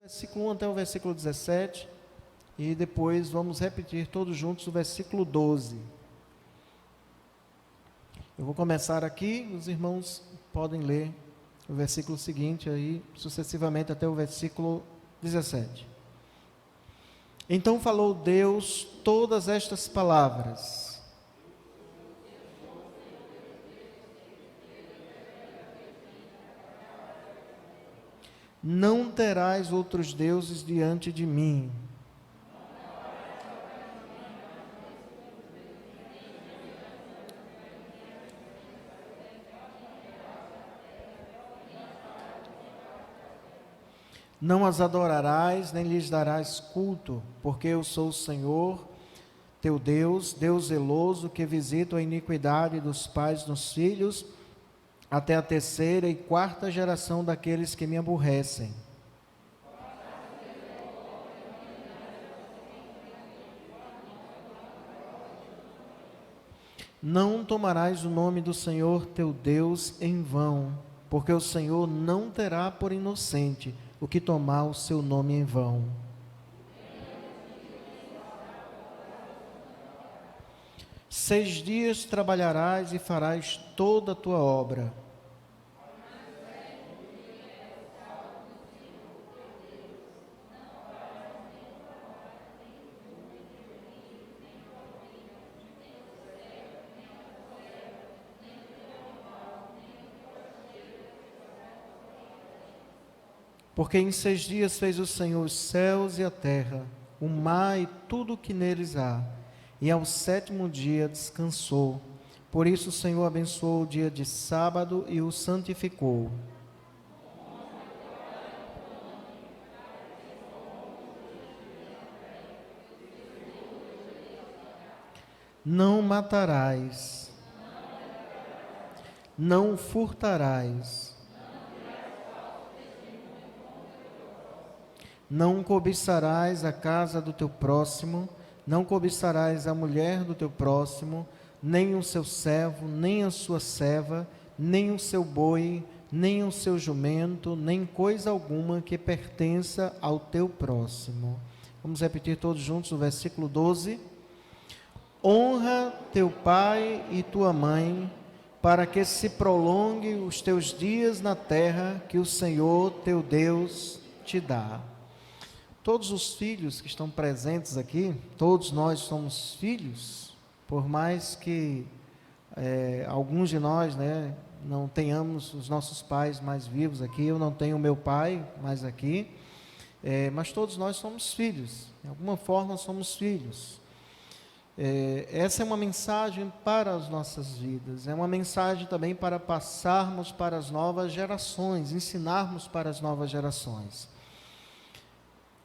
Versículo 1 até o versículo 17, e depois vamos repetir todos juntos o versículo 12. Eu vou começar aqui, os irmãos podem ler o versículo seguinte, aí sucessivamente até o versículo 17. Então falou Deus todas estas palavras: não terás outros deuses diante de mim. Não as adorarás, nem lhes darás culto, porque eu sou o Senhor, teu Deus, Deus zeloso, que visita a iniquidade dos pais nos filhos, até a terceira e quarta geração daqueles que me aborrecem. Não tomarás o nome do Senhor teu Deus em vão, porque o Senhor não terá por inocente o que tomar o seu nome em vão. Seis dias trabalharás e farás toda a tua obra. Porque em 6 dias fez o Senhor os céus e a terra, o mar e tudo o que neles há, e ao 7º dia descansou. Por isso o Senhor abençoou o dia de sábado e o santificou. Não matarás, não furtarás, não cobiçarás a casa do teu próximo, não cobiçarás a mulher do teu próximo, nem o seu servo, nem a sua serva, nem o seu boi, nem o seu jumento, nem coisa alguma que pertença ao teu próximo. Vamos repetir todos juntos o versículo 12. Honra teu pai e tua mãe, para que se prolongue os teus dias na terra que o Senhor teu Deus te dá. Todos os filhos que estão presentes aqui, todos nós somos filhos, por mais que alguns de nós, não tenhamos os nossos pais mais vivos aqui. Eu não tenho meu pai mais aqui, mas todos nós somos filhos, de alguma forma somos filhos. Essa é uma mensagem para as nossas vidas, é uma mensagem também para passarmos para as novas gerações, ensinarmos para as novas gerações.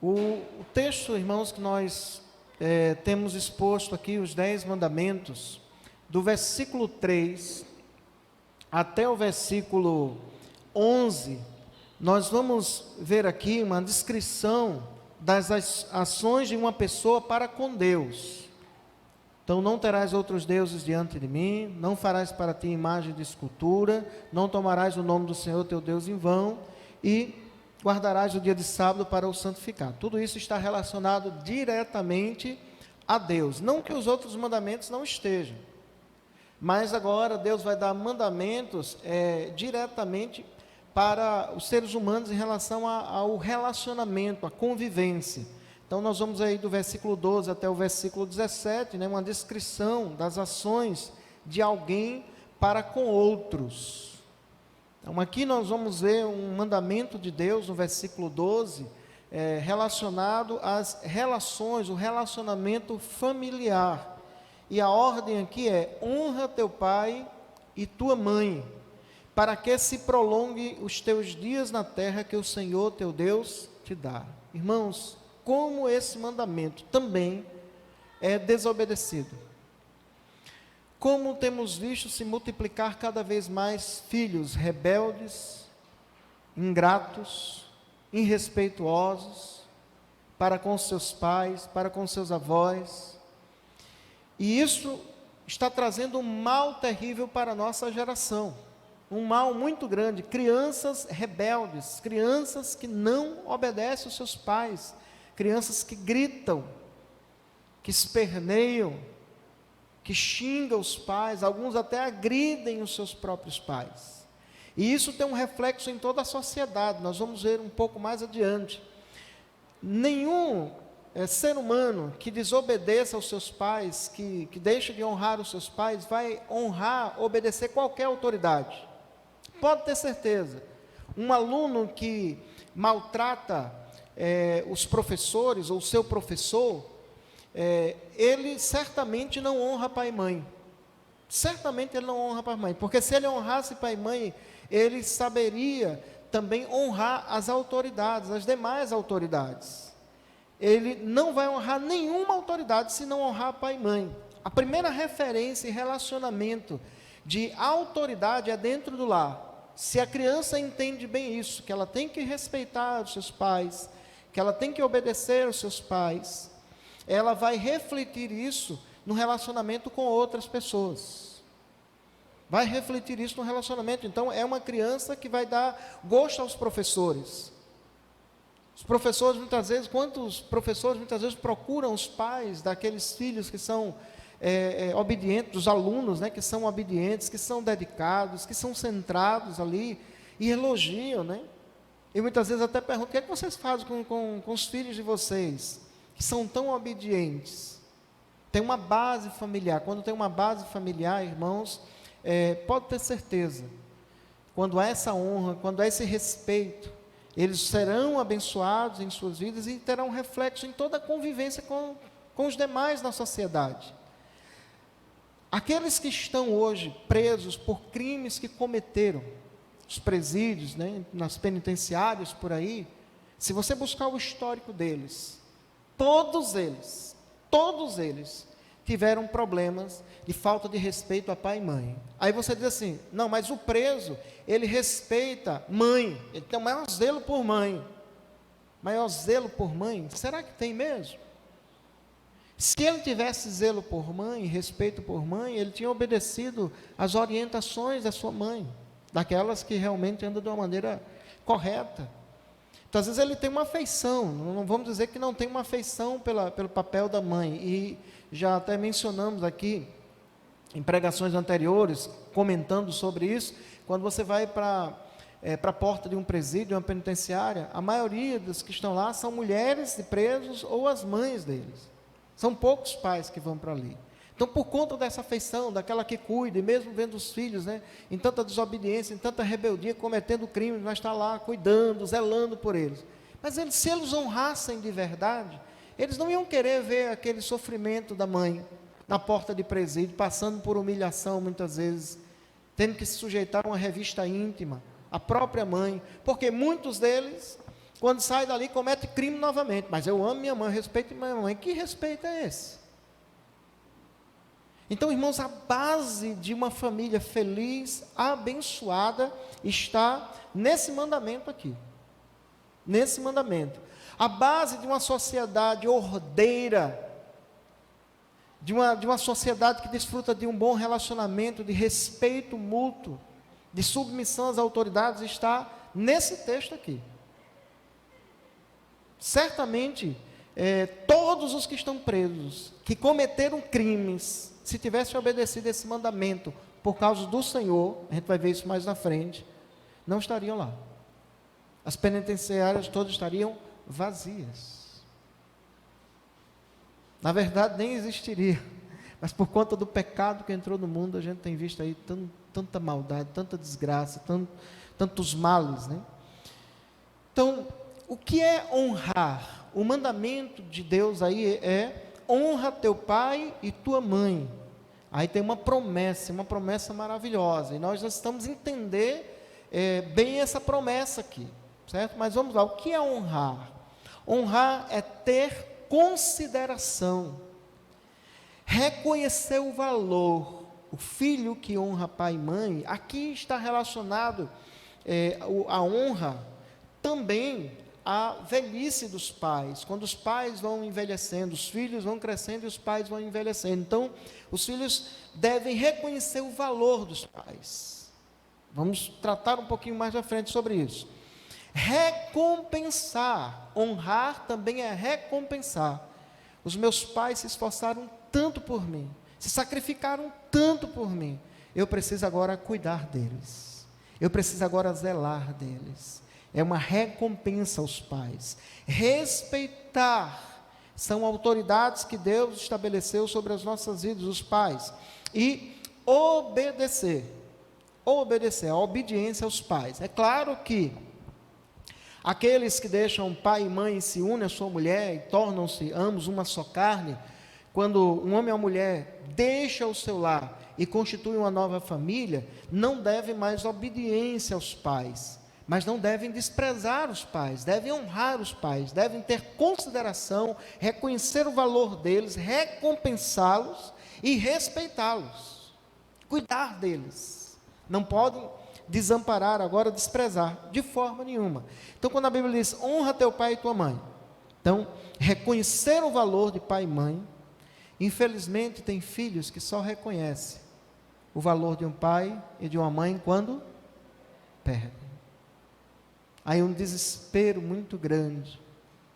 O texto, irmãos, que nós temos exposto aqui, os 10 mandamentos, do versículo 3 até o versículo 11, nós vamos ver aqui uma descrição das ações de uma pessoa para com Deus. Então, não terás outros deuses diante de mim, não farás para ti imagem de escultura, não tomarás o nome do Senhor teu Deus em vão, e guardarás o dia de sábado para o santificar. Tudo isso está relacionado diretamente a Deus. Não que os outros mandamentos não estejam, mas agora Deus vai dar mandamentos diretamente para os seres humanos em relação ao relacionamento, à convivência. Então nós vamos aí do versículo 12 até o versículo 17, uma descrição das ações de alguém para com outros. Então aqui nós vamos ver um mandamento de Deus no versículo 12, relacionado às relações, o relacionamento familiar. E a ordem aqui é: honra teu pai e tua mãe, para que se prolongue os teus dias na terra que o Senhor teu Deus te dá. Irmãos, como esse mandamento também é desobedecido. Como temos visto se multiplicar cada vez mais filhos rebeldes, ingratos, irrespeituosos, para com seus pais, para com seus avós. E isso está trazendo um mal terrível para a nossa geração. um mal muito grande, crianças rebeldes, crianças que não obedecem aos seus pais, crianças que gritam, que esperneiam, que xingam os pais, alguns até agridem os seus próprios pais. E isso tem um reflexo em toda a sociedade, nós vamos ver um pouco mais adiante. Nenhum ser humano que desobedeça aos seus pais, que deixe de honrar os seus pais, vai honrar, obedecer qualquer autoridade. Pode ter certeza. Um aluno que maltrata os professores, ou o seu professor, ele certamente não honra pai e mãe. Certamente ele não honra pai e mãe, porque se ele honrasse pai e mãe, ele saberia também honrar as autoridades, as demais autoridades. Ele não vai honrar nenhuma autoridade se não honrar pai e mãe. A primeira referência e relacionamento de autoridade é dentro do lar. Se a criança entende bem isso, que ela tem que respeitar os seus pais, que ela tem que obedecer aos seus pais, ela vai refletir isso no relacionamento com outras pessoas. Vai refletir isso no relacionamento. Então, é uma criança que vai dar gosto aos professores. Os professores, muitas vezes, quantos professores, muitas vezes, procuram os pais daqueles filhos que são obedientes, dos alunos, né, que são obedientes, que são dedicados, que são centrados ali, e elogiam, né? E muitas vezes até perguntam, o que é que vocês fazem com os filhos de vocês, que são tão obedientes? Tem uma base familiar. Quando tem uma base familiar, irmãos, pode ter certeza, quando há essa honra, quando há esse respeito, eles serão abençoados em suas vidas e terão um reflexo em toda a convivência com os demais na sociedade. Aqueles que estão hoje presos por crimes que cometeram, os presídios, né, nas penitenciárias por aí, se você buscar o histórico deles, todos eles tiveram problemas de falta de respeito a pai e mãe. Aí você diz assim, não, mas o preso, ele respeita mãe, ele tem o maior zelo por mãe. Maior zelo por mãe? Será que tem mesmo? Se ele tivesse zelo por mãe, respeito por mãe, ele tinha obedecido às orientações da sua mãe, daquelas que realmente andam de uma maneira correta. Então, às vezes ele tem uma afeição, não vamos dizer que não tem uma afeição pelo papel da mãe, e já até mencionamos aqui, em pregações anteriores, comentando sobre isso, quando você vai para a porta de um presídio, de uma penitenciária, a maioria dos que estão lá são mulheres de presos ou as mães deles. São poucos pais que vão para ali. Então, por conta dessa afeição, daquela que cuida, e mesmo vendo os filhos, né, em tanta desobediência, em tanta rebeldia, cometendo crimes, mas está lá cuidando, zelando por eles. Mas se eles honrassem de verdade, eles não iam querer ver aquele sofrimento da mãe na porta de presídio, passando por humilhação muitas vezes, tendo que se sujeitar a uma revista íntima, a própria mãe, porque muitos deles, quando saem dali, cometem crime novamente. Mas eu amo minha mãe, eu respeito minha mãe. Que respeito é esse? Então, irmãos, a base de uma família feliz, abençoada, está nesse mandamento aqui. Nesse mandamento. A base de uma sociedade ordeira, de uma sociedade que desfruta de um bom relacionamento, de respeito mútuo, de submissão às autoridades, está nesse texto aqui. Certamente, todos os que estão presos, que cometeram crimes, se tivessem obedecido esse mandamento por causa do Senhor, a gente vai ver isso mais na frente, não estariam lá. As penitenciárias todas estariam vazias. Na verdade, nem existiria. Mas por conta do pecado que entrou no mundo, a gente tem visto aí tanta maldade, tanta desgraça, tantos males, né? Então, o que é honrar? O mandamento de Deus aí é honra teu pai e tua mãe. Aí tem uma promessa maravilhosa, e nós estamos a entender bem essa promessa aqui, certo? Mas vamos lá, o que é honrar? Honrar é ter consideração, reconhecer o valor. O filho que honra pai e mãe, aqui está relacionado a honra também a velhice dos pais, quando os pais vão envelhecendo, os filhos vão crescendo e os pais vão envelhecendo. Então, os filhos devem reconhecer o valor dos pais, Vamos tratar um pouquinho mais à frente sobre isso. Recompensar, honrar também é recompensar. Os meus pais se esforçaram tanto por mim, se sacrificaram tanto por mim, eu preciso agora cuidar deles, eu preciso agora zelar deles. É uma recompensa aos pais. Respeitar, são autoridades que Deus estabeleceu sobre as nossas vidas, os pais. E obedecer, a obediência aos pais. É claro que aqueles que deixam pai e mãe e se unem à sua mulher e tornam-se ambos uma só carne, quando um homem ou mulher deixa o seu lar e constitui uma nova família, não devem mais obediência aos pais, mas não devem desprezar os pais, devem honrar os pais, devem ter consideração, reconhecer o valor deles, recompensá-los e respeitá-los, cuidar deles. Não podem desamparar, agora desprezar, de forma nenhuma. Então, quando a Bíblia diz, honra teu pai e tua mãe, então, reconhecer o valor de pai e mãe. Infelizmente, tem filhos que só reconhecem o valor de um pai e de uma mãe quando perdem. Aí um desespero muito grande,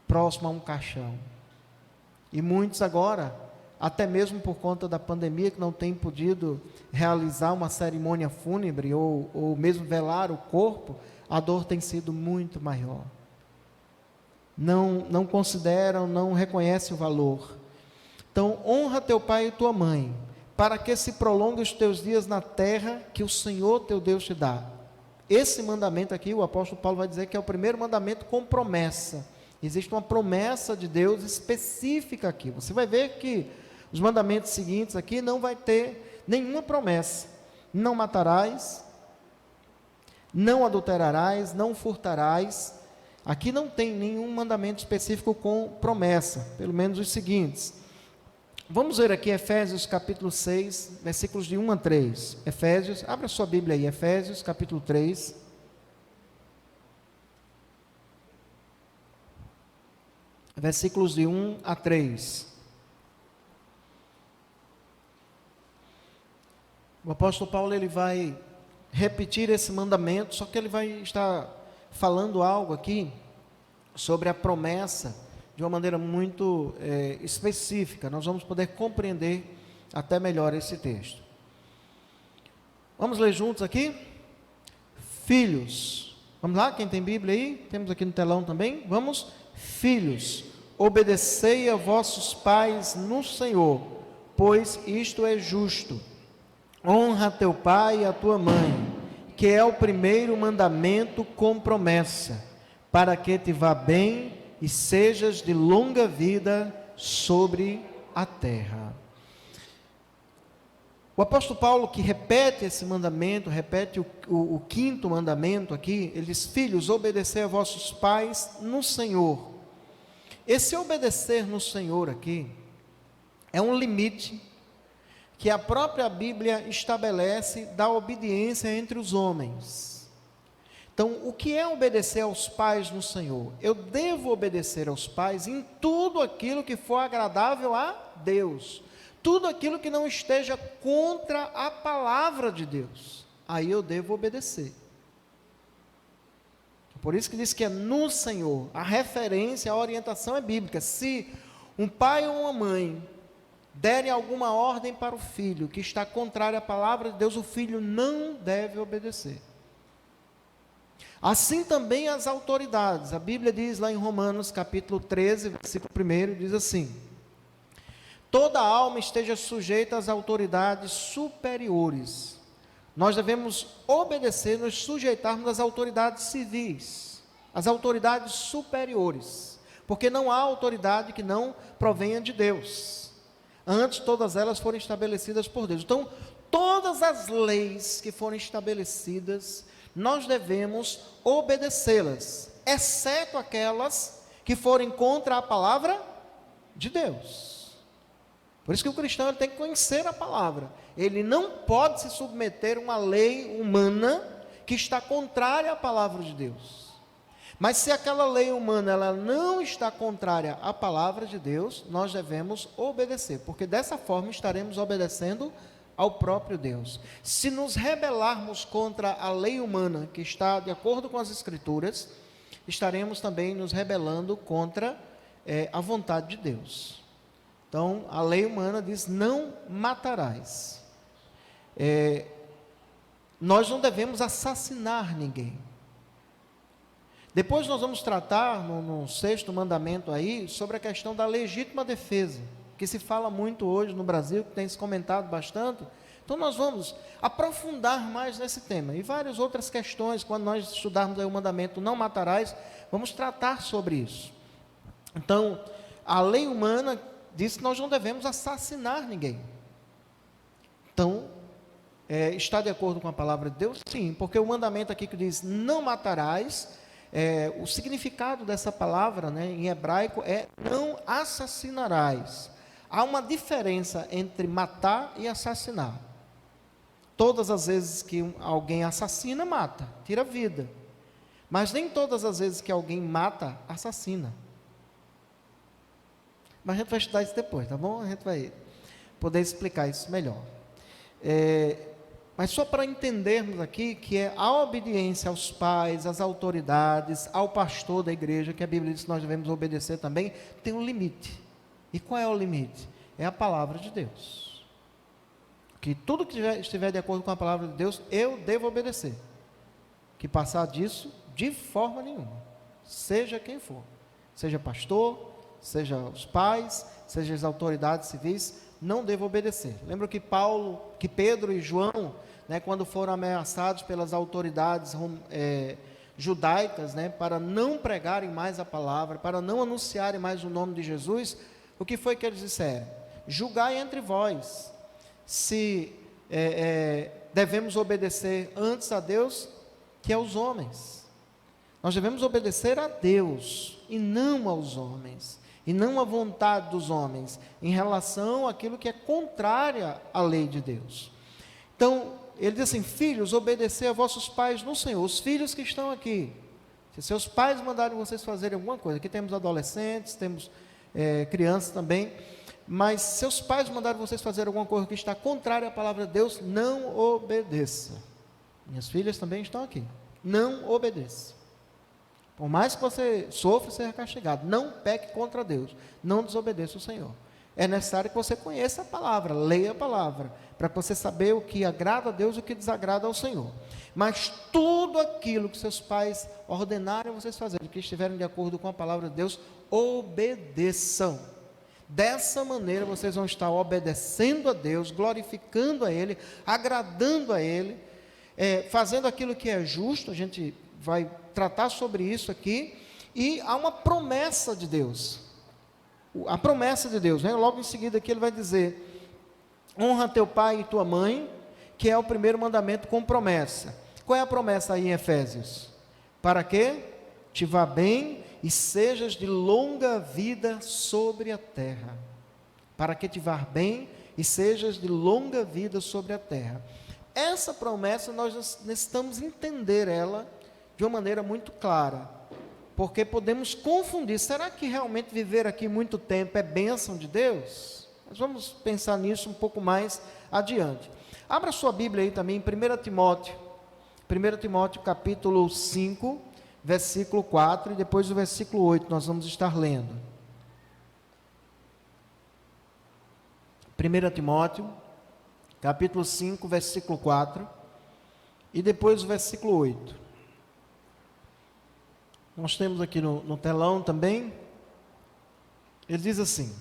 próximo a um caixão. E muitos agora, até mesmo por conta da pandemia, que não têm podido realizar uma cerimônia fúnebre ou mesmo velar o corpo, a dor tem sido muito maior. Não consideram, não reconhecem o valor. Então, honra teu pai e tua mãe, para que se prolongue os teus dias na terra que o Senhor teu Deus te dá. Esse mandamento aqui, o apóstolo Paulo vai dizer que é o primeiro mandamento com promessa. Existe uma promessa de Deus específica aqui. Você vai ver que os mandamentos seguintes aqui não vai ter nenhuma promessa. Não matarás, não adulterarás, não furtarás. Aqui não tem nenhum mandamento específico com promessa, pelo menos os seguintes. Vamos ver aqui Efésios capítulo 6, versículos de 1 a 3. Efésios, abra sua Bíblia aí, Efésios capítulo 3. Versículos de 1 a 3. O apóstolo Paulo, ele vai repetir esse mandamento, só que ele vai estar falando algo aqui sobre a promessa de uma maneira muito específica. Nós vamos poder compreender até melhor esse texto. Vamos ler juntos aqui? Filhos, vamos lá, quem tem Bíblia aí? Temos aqui no telão também. Vamos. Filhos, obedecei a vossos pais no Senhor, pois isto é justo. Honra teu pai e a tua mãe, que é o primeiro mandamento com promessa, para que te vá bem e sejas de longa vida sobre a terra. O apóstolo Paulo, que repete esse mandamento, repete o quinto mandamento aqui, ele diz, filhos, obedecei a vossos pais no Senhor. Esse obedecer no Senhor aqui, é um limite que a própria Bíblia estabelece da obediência entre os homens. Então, o que é obedecer aos pais no Senhor? Eu devo obedecer aos pais em tudo aquilo que for agradável a Deus, tudo aquilo que não esteja contra a palavra de Deus, aí eu devo obedecer. Por isso que diz que é no Senhor, a referência, a orientação é bíblica. Se um pai ou uma mãe derem alguma ordem para o filho que está contrária à palavra de Deus, o filho não deve obedecer. Assim também as autoridades. A Bíblia diz lá em Romanos capítulo 13, versículo 1, diz assim: toda alma esteja sujeita às autoridades superiores. Nós devemos obedecer, nos sujeitarmos às autoridades civis, às autoridades superiores, porque não há autoridade que não provenha de Deus. Antes, todas elas foram estabelecidas por Deus. Então, todas as leis que foram estabelecidas, nós devemos obedecê-las, exceto aquelas que forem contra a palavra de Deus. Por isso que o cristão ele tem que conhecer a palavra. Ele não pode se submeter a uma lei humana que está contrária à palavra de Deus. Mas se aquela lei humana ela não está contrária à palavra de Deus, nós devemos obedecer, porque dessa forma estaremos obedecendo ao próprio Deus. Se nos rebelarmos contra a lei humana, que está de acordo com as Escrituras, estaremos também nos rebelando contra a vontade de Deus. Então, a lei humana diz: não matarás. Nós não devemos assassinar ninguém. Depois nós vamos tratar, no 6º mandamento aí, sobre a questão da legítima defesa, que se fala muito hoje no Brasil, que tem se comentado bastante. Então nós vamos aprofundar mais nesse tema, e várias outras questões, quando nós estudarmos aí o mandamento não matarás, vamos tratar sobre isso. Então, a lei humana diz que nós não devemos assassinar ninguém. Então, está de acordo com a palavra de Deus? Sim, porque o mandamento aqui que diz não matarás, o significado dessa palavra, em hebraico, é não assassinarás. Há uma diferença entre matar e assassinar. Todas as vezes que alguém assassina, mata, tira a vida. Mas nem todas as vezes que alguém mata, assassina. Mas a gente vai estudar isso depois, tá bom? A gente vai poder explicar isso melhor. Mas só para entendermos aqui que a obediência aos pais, às autoridades, ao pastor da igreja, que a Bíblia diz que nós devemos obedecer também, tem um limite. E qual é o limite? É a palavra de Deus. Que tudo que estiver de acordo com a palavra de Deus, eu devo obedecer. Que passar disso, de forma nenhuma. Seja quem for. Seja pastor, seja os pais, seja as autoridades civis, não devo obedecer. Lembra que Pedro e João, quando foram ameaçados pelas autoridades judaicas, para não pregarem mais a palavra, para não anunciarem mais o nome de Jesus, o que foi que eles disseram? Julgai entre vós, se devemos obedecer antes a Deus que aos homens. Nós devemos obedecer a Deus e não aos homens, e não à vontade dos homens, em relação àquilo que é contrária à lei de Deus. Então, ele diz assim: filhos, obedecer a vossos pais no Senhor. Os filhos que estão aqui, se seus pais mandarem vocês fazerem alguma coisa, aqui temos adolescentes, temos crianças também, mas seus pais mandarem vocês fazer alguma coisa que está contrária à palavra de Deus, não obedeça. Minhas filhas também estão aqui, não obedeça. Por mais que você sofra e seja castigado, não peque contra Deus, não desobedeça o Senhor. É necessário que você conheça a palavra, leia a palavra, para você saber o que agrada a Deus e o que desagrada ao Senhor. Mas tudo aquilo que seus pais ordenarem vocês fazerem, que estiverem de acordo com a palavra de Deus, obedeçam. Dessa maneira vocês vão estar obedecendo a Deus, glorificando a Ele, agradando a Ele, fazendo aquilo que é justo. A gente vai tratar sobre isso aqui, e há uma promessa de Deus, a promessa de Deus, logo em seguida aqui ele vai dizer: honra teu pai e tua mãe, que é o primeiro mandamento com promessa. Qual é a promessa aí em Efésios? Para que te vá bem e sejas de longa vida sobre a terra. Para que te vá bem e sejas de longa vida sobre a terra. Essa promessa nós necessitamos entender ela de uma maneira muito clara, porque podemos confundir: será que realmente viver aqui muito tempo é bênção de Deus? Nós vamos pensar nisso um pouco mais adiante. Abra sua Bíblia aí também em 1 Timóteo capítulo 5, versículo 4, e depois o versículo 8 nós vamos estar lendo. 1 Timóteo capítulo 5, versículo 4, e depois o versículo 8. Nós temos aqui no telão também. Ele diz assim: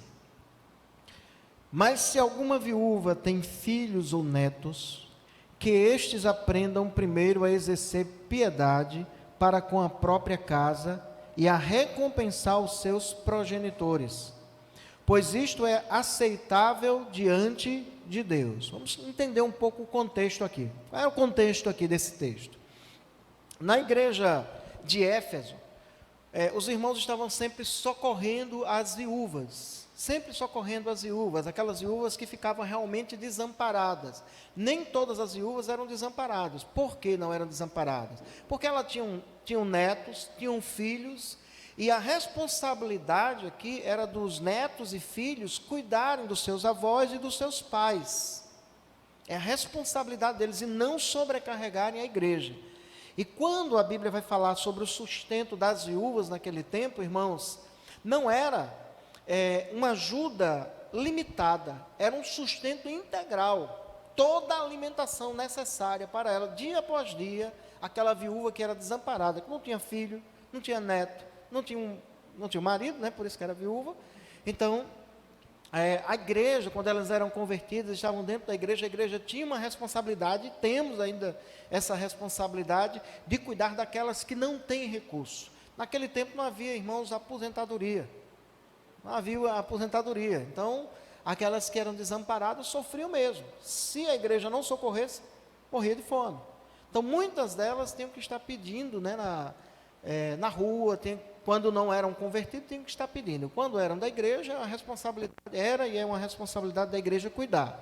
mas se alguma viúva tem filhos ou netos, que estes aprendam primeiro a exercer piedade para com a própria casa e a recompensar os seus progenitores, pois isto é aceitável diante de Deus. Vamos entender um pouco o contexto aqui. Qual é o contexto aqui desse texto? Na igreja de Éfeso, os irmãos estavam sempre socorrendo as viúvas, aquelas viúvas que ficavam realmente desamparadas. Nem todas as viúvas eram desamparadas. Por que não eram desamparadas? Porque elas tinham netos, tinham filhos, e a responsabilidade aqui era dos netos e filhos cuidarem dos seus avós e dos seus pais. É a responsabilidade deles e não sobrecarregarem a igreja. E quando a Bíblia vai falar sobre o sustento das viúvas naquele tempo, irmãos, não era uma ajuda limitada, era um sustento integral. Toda a alimentação necessária para ela, dia após dia, aquela viúva que era desamparada, que não tinha filho, não tinha neto, não tinha marido, né, por isso que era viúva. Então, a igreja, quando elas eram convertidas, estavam dentro da igreja, a igreja tinha uma responsabilidade, e temos ainda essa responsabilidade de cuidar daquelas que não têm recurso. Naquele tempo não havia, irmãos, aposentadoria. Não havia aposentadoria. Então, aquelas que eram desamparadas sofriam mesmo. Se a igreja não socorresse, morria de fome. Então, muitas delas tinham que estar pedindo, né, na rua, quando não eram convertidos, tinham que estar pedindo. Quando eram da igreja, a responsabilidade era e é uma responsabilidade da igreja cuidar.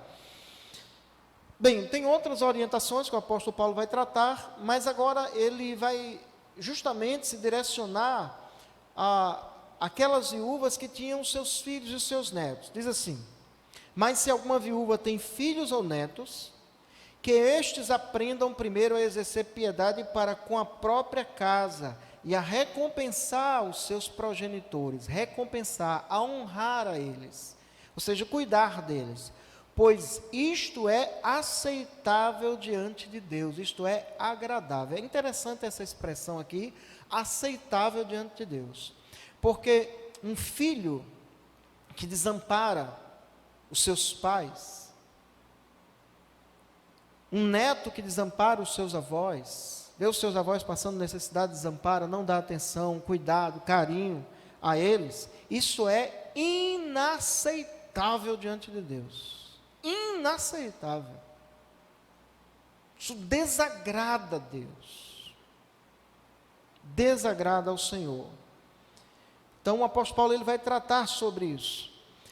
Bem, tem outras orientações que o apóstolo Paulo vai tratar, mas agora ele vai justamente se direcionar a aquelas viúvas que tinham seus filhos e seus netos. Diz assim: mas se alguma viúva tem filhos ou netos, que estes aprendam primeiro a exercer piedade para com a própria casa e a recompensar os seus progenitores, recompensar, a honrar a eles, ou seja, cuidar deles, pois isto é aceitável diante de Deus, isto é agradável. É interessante essa expressão aqui, aceitável diante de Deus, porque um filho que desampara os seus pais, um neto que desampara os seus avós, vê os seus avós passando necessidade, desampara, não dá atenção, cuidado, carinho a eles, isso é inaceitável diante de Deus. Inaceitável. Isso desagrada a Deus. Desagrada ao Senhor. Então o apóstolo Paulo ele vai tratar sobre isso.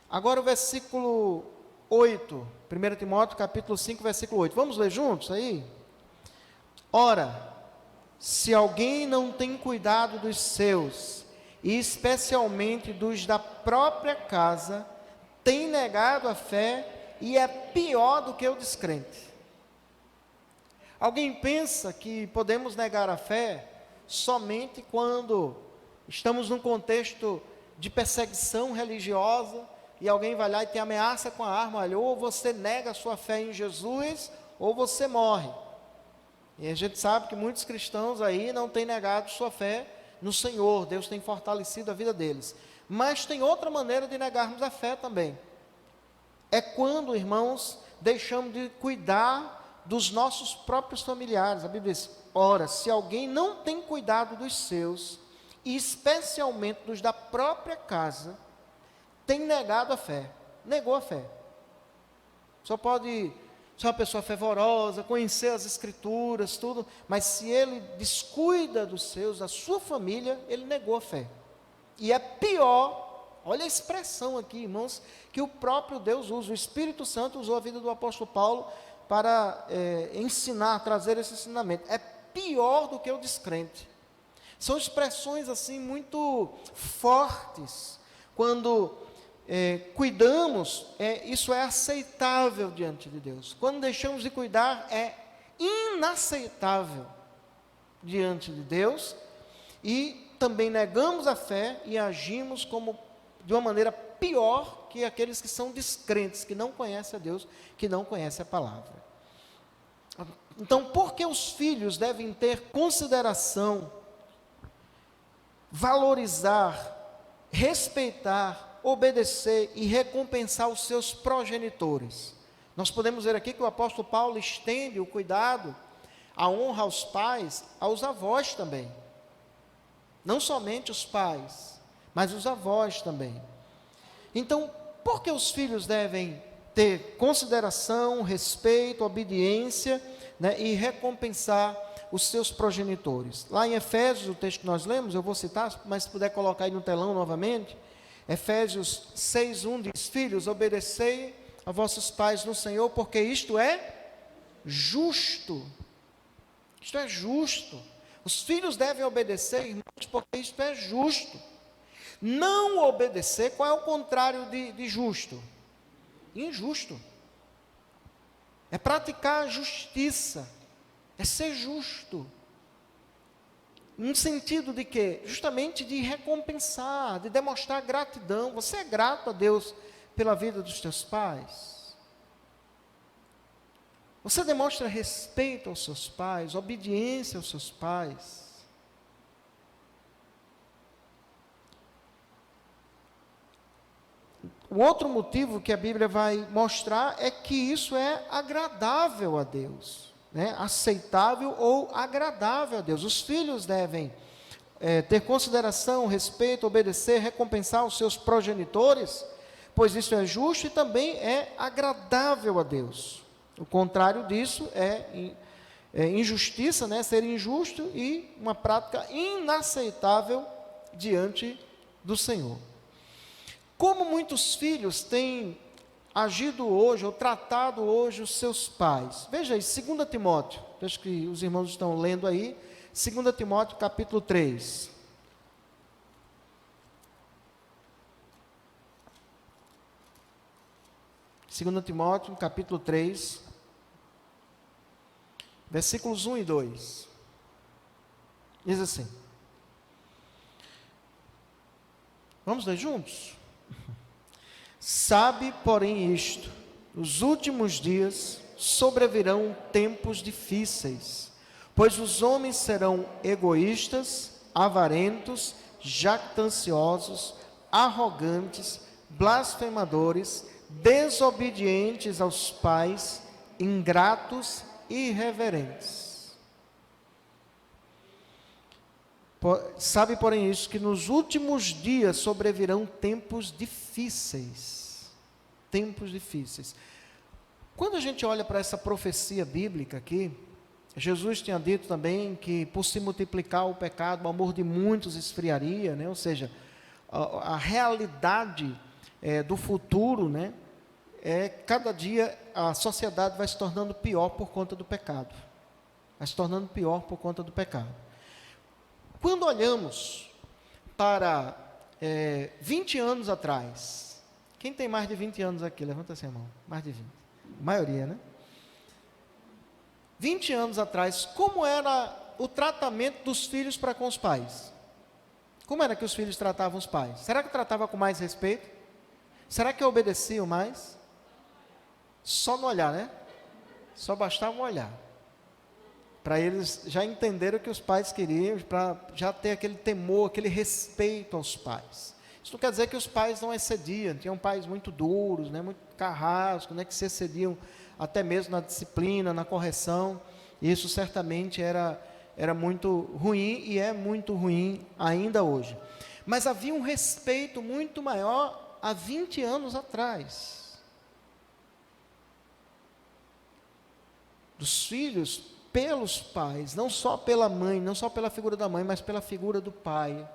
Agora o versículo 8, 1 Timóteo capítulo 5, versículo 8. Vamos ler juntos aí? Ora, se alguém não tem cuidado dos seus, e especialmente dos da própria casa, tem negado a fé e é pior do que o descrente. Alguém pensa que podemos negar a fé somente quando estamos num contexto de perseguição religiosa e alguém vai lá e te ameaça com a arma, olha, ou você nega a sua fé em Jesus, ou você morre. E a gente sabe que muitos cristãos aí não têm negado sua fé no Senhor, Deus tem fortalecido a vida deles. Mas tem outra maneira de negarmos a fé também. É quando, irmãos, deixamos de cuidar dos nossos próprios familiares. A Bíblia diz, ora, se alguém não tem cuidado dos seus, e especialmente dos da própria casa, tem negado a fé, negou a fé. Só pode ser uma pessoa fervorosa, conhecer as escrituras, tudo, mas se ele descuida dos seus, da sua família, ele negou a fé. E é pior, olha a expressão aqui, irmãos, que o próprio Deus usa, o Espírito Santo usou a vida do apóstolo Paulo para ensinar, trazer esse ensinamento. É pior do que o descrente. São expressões assim muito fortes, quando cuidamos, isso é aceitável diante de Deus. Quando deixamos de cuidar, é inaceitável diante de Deus, e também negamos a fé e agimos de uma maneira pior que aqueles que são descrentes, que não conhecem a Deus, que não conhecem a palavra. Então, por que os filhos devem ter consideração, valorizar, respeitar, obedecer e recompensar os seus progenitores? Nós podemos ver aqui que o apóstolo Paulo estende o cuidado, a honra aos pais, aos avós também. Não somente os pais, mas os avós também. Então, por que os filhos devem ter consideração, respeito, obediência, né, e recompensar os seus progenitores? Lá em Efésios, o texto que nós lemos, eu vou citar, mas se puder colocar aí no telão novamente, Efésios 6:1 diz, filhos, obedecei a vossos pais no Senhor, porque isto é justo. Isto é justo. Os filhos devem obedecer, irmãos, porque isto é justo. Não obedecer, qual é o contrário de justo? Injusto. é praticar a justiça, é ser justo. No sentido de quê? Justamente de recompensar, de demonstrar gratidão. Você é grato a Deus pela vida dos teus pais? Você demonstra respeito aos seus pais, obediência aos seus pais? O outro motivo que a Bíblia vai mostrar é que isso é agradável a Deus, né? Aceitável ou agradável a Deus. Os filhos devem ter consideração, respeito, obedecer, recompensar os seus progenitores, pois isso é justo e também é agradável a Deus. O contrário disso é injustiça, né? Ser injusto e uma prática inaceitável diante do Senhor. Como muitos filhos têm agido hoje, ou tratado hoje os seus pais? Veja aí, 2 Timóteo, acho que os irmãos estão lendo aí, 2 Timóteo capítulo 3. Segundo Timóteo, capítulo 3, versículos 1 e 2. Diz assim. Vamos ler juntos? Sabe, porém, isto: nos últimos dias sobrevirão tempos difíceis, pois os homens serão egoístas, avarentos, jactanciosos, arrogantes, blasfemadores, desobedientes aos pais, ingratos e irreverentes. Sabe, porém, isso, que nos últimos dias sobrevirão tempos difíceis. Tempos difíceis. Quando a gente olha para essa profecia bíblica aqui, Jesus tinha dito também que por se multiplicar o pecado, o amor de muitos esfriaria, né? Ou seja, a realidade do futuro, né? Cada dia a sociedade vai se tornando pior por conta do pecado. Vai se tornando pior por conta do pecado. Quando olhamos para 20 anos atrás, quem tem mais de 20 anos aqui? Levanta essa mão. Mais de 20. A maioria, né? 20 anos atrás, como era o tratamento dos filhos para com os pais? Como era que os filhos tratavam os pais? Será que tratavam com mais respeito? Será que obedeciam mais? Só no olhar, né? Só bastava um olhar. Para eles já entenderam o que os pais queriam, para já ter aquele temor, aquele respeito aos pais. Isso não quer dizer que os pais não excediam, tinham pais muito duros, né, muito carrascos, né, que se excediam até mesmo na disciplina, na correção. Isso certamente era muito ruim e é muito ruim ainda hoje. Mas havia um respeito muito maior há 20 anos atrás. Dos filhos pelos pais, não só pela mãe, não só pela figura da mãe, mas pela figura do pai.